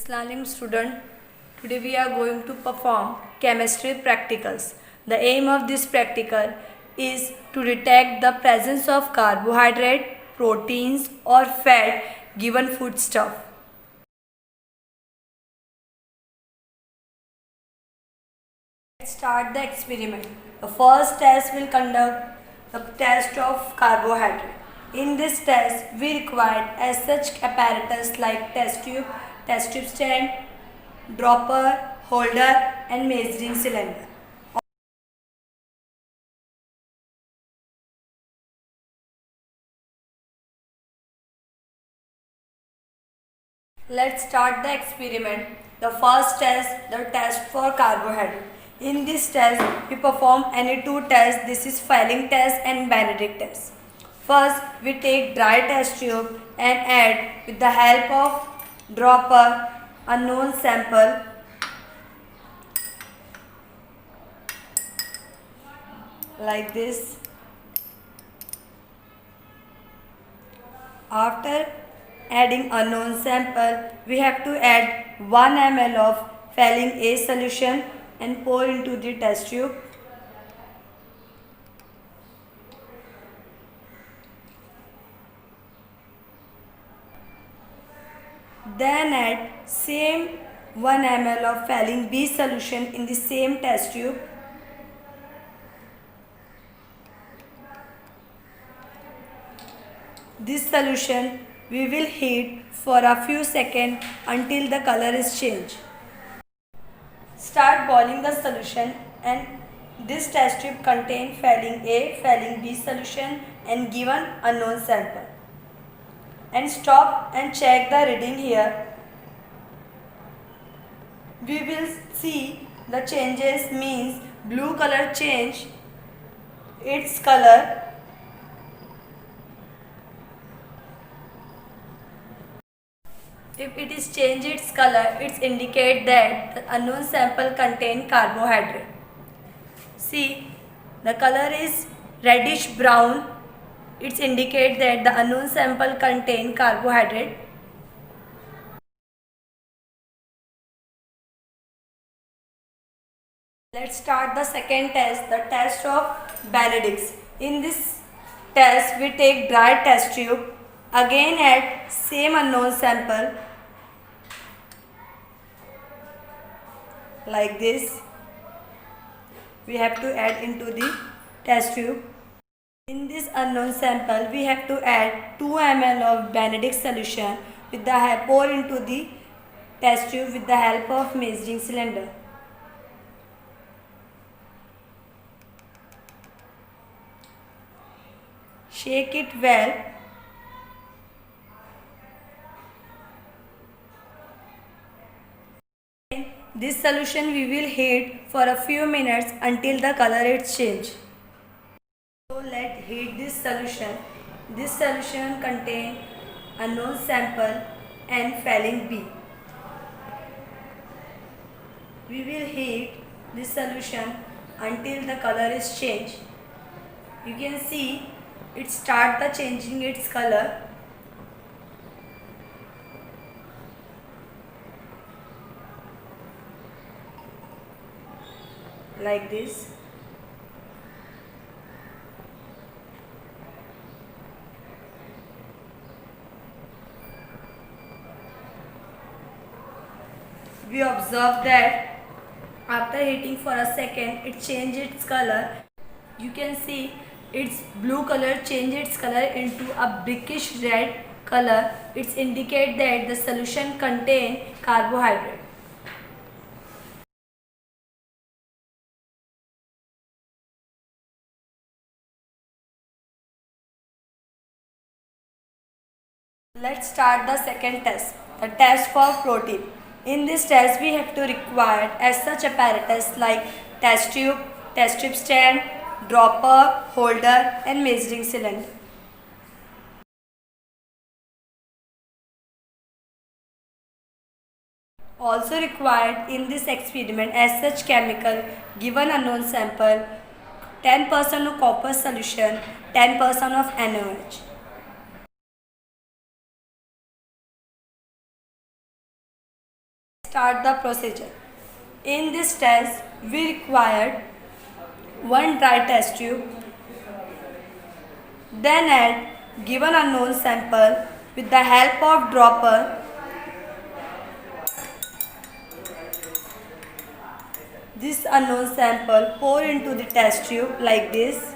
Assalamualaikum student. Today we are going to perform chemistry practicals. The aim of this practical is to detect the presence of carbohydrate, proteins or fat given foodstuff. Let's start the experiment. The first test will conduct the test of carbohydrate. In this test, we required as such apparatus like test tube stand, dropper, holder and measuring cylinder. Let's start the experiment. The first test, the test for carbohydrate. In this test, we perform any two tests. This is Fehling test and Benedict test. First, we take dry test tube and add with the help of dropper a known sample like this. After adding a known sample, we have to add 1 ml of Fehling A solution and pour into the test tube. Then add same 1 ml of Fehling B solution in the same test tube. This solution we will heat for a few seconds until the color is changed. Start boiling the solution and this test tube contains Fehling A, Fehling B solution and given unknown sample. And stop and check the reading here. We will see the changes means blue color change its color. If it is changed its color, it indicates that the unknown sample contains carbohydrate. See, the color is reddish brown. It indicates that the unknown sample contains carbohydrate. Let's start the second test, the test of Benedict's. In this test, we take dry test tube, again add same unknown sample like this. We have to add into the test tube. In this unknown sample, we have to add 2 ml of Benedict solution with the pour into the test tube with the help of measuring cylinder. Shake it well. This solution we will heat for a few minutes until the color is changed. So let's heat this solution. This solution contains unknown sample and Fehling B. We will heat this solution until the color is changed. You can see it start the changing its color. Like this. We observe that after heating for a second, it changes its color. You can see its blue color change its color into a brickish red color. It indicates that the solution contains carbohydrate. Let's start the second test, the test for protein. In this test, we have to require as such apparatus like test tube stand, dropper, holder and measuring cylinder. Also required in this experiment as such chemical given unknown sample, 10% of copper solution, 10% of NaOH. Start the procedure. In this test, we required one dry test tube, then add given unknown sample with the help of dropper. This unknown sample pour into the test tube like this.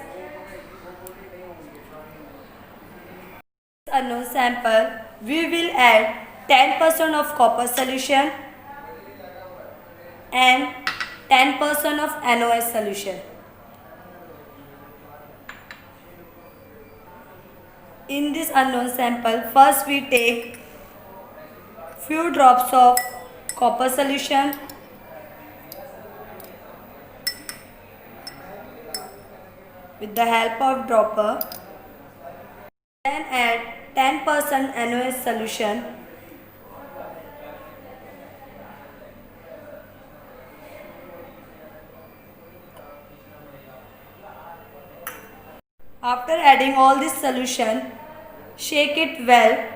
Unknown sample, we will add 10% of copper solution and 10% of NOS solution. In this unknown sample, first we take few drops of copper solution with the help of dropper, then add 10% NOS solution. After adding all this solution, shake it well.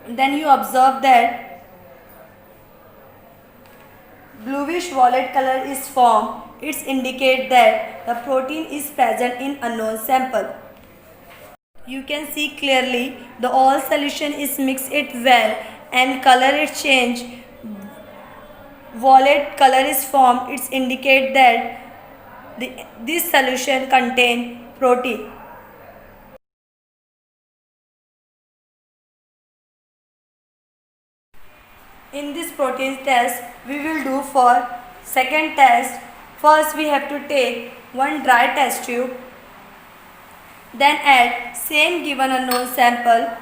Then you observe that bluish violet color is formed. It indicates that the protein is present in unknown sample. You can see clearly the all solution is mixed it well and color is changed. Violet color is formed. It indicates that this solution contains protein. In this protein test, we will do for second test. First, we have to take one dry test tube, then add same given unknown sample,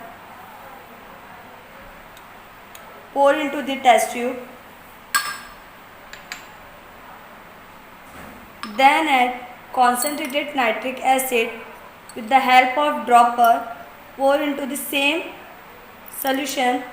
pour into the test tube, then add concentrated nitric acid with the help of dropper, pour into the same solution.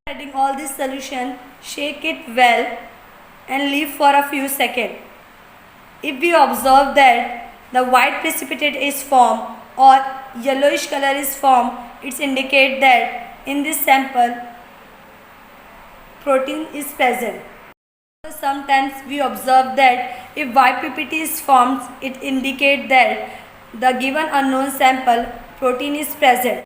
Adding all this solution, shake it well and leave for a few seconds. If we observe that the white precipitate is formed or yellowish color is formed, it indicates that in this sample protein is present. Sometimes we observe that if white PPT is formed, it indicates that the given unknown sample protein is present.